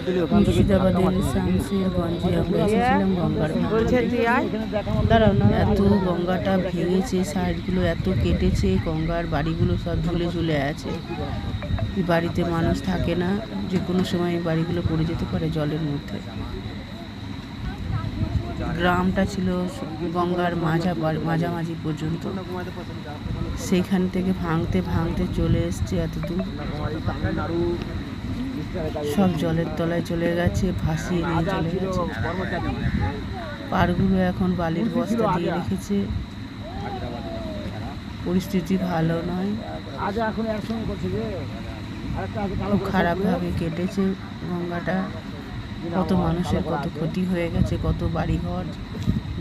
মুর্শিদাবাদের শামসেরগঞ্জে আমরা এসেছিলাম গঙ্গার এত গঙ্গাটা ভেঙেছে, সাইডগুলো এত কেটেছে, গঙ্গার বাড়িগুলো সব ঝুলে ঝুলে আছে। এই বাড়িতে মানুষ থাকে না, যে কোনো সময় এই বাড়িগুলো পড়ে যেতে পারে জলের মধ্যে। গ্রামটা ছিল গঙ্গার মাঝামাঝি পর্যন্ত, সেইখান থেকে ভাঙতে ভাঙতে চলে এসছে এত দূর। সব জলের তলায় চলে গেছে, ভাসিয়ে নিয়ে চলে গেছে। পাড়গুলো এখন বালির বস্তা দিয়ে রেখেছে, পরিস্থিতি ভালো নয়, খুব খারাপভাবে কেটেছে গঙ্গাটা। কত মানুষের কত ক্ষতি হয়ে গেছে, কত বাড়িঘর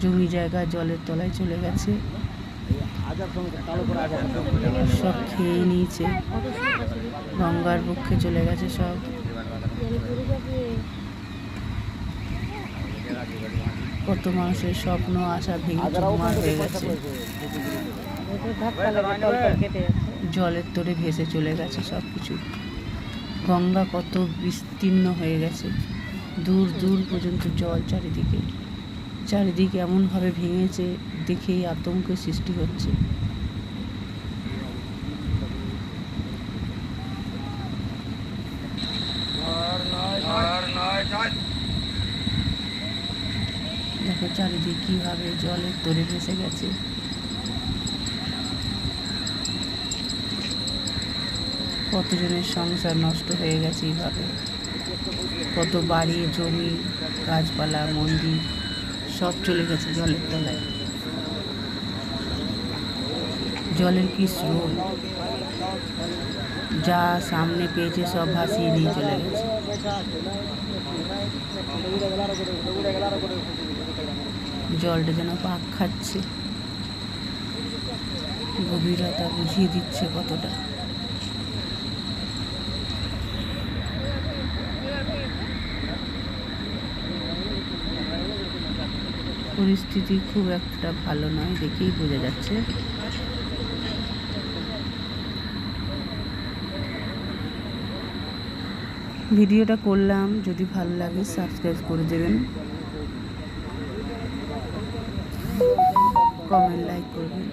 জমি জায়গা জলের তলায় চলে গেছে, সব খেয়ে নিয়েছে, গঙ্গার পক্ষে চলে গেছে সব। কত মানুষের স্বপ্ন আশা ভেঙে চুরমার হয়ে গেছে, জলের তোড়ে ভেসে চলে গেছে সব কিছু। গঙ্গা কত বিস্তীর্ণ হয়ে গেছে, দূর দূর পর্যন্ত জল চারিদিকে। চারিদিকে এমনভাবে ভেঙেছে, দেখেই আতঙ্কের সৃষ্টি হচ্ছে। দেখো চারিদিকে কিভাবে জলের তোড়ে ভেসে গেছে। কতজনের সংসার নষ্ট হয়ে গেছে এইভাবে, কত বাড়ি জমি গাছপালা মন্দির সব চলে গেছে জলের তলায়। জলের কি স্রোত, যা সামনে পেয়েছে সব ভাসিয়ে নিয়ে চলে গেছে। জলটা যেন পাক খাচ্ছে, গভীরতা বুঝিয়ে দিচ্ছে কতটা। পরিস্থিতি খুব একটা ভালো নয়, দেখেই বোঝা যাচ্ছে। ভিডিওটা করলাম, যদি ভালো লাগে সাবস্ক্রাইব করে দেবেন, কমেন্ট লাইক করবেন।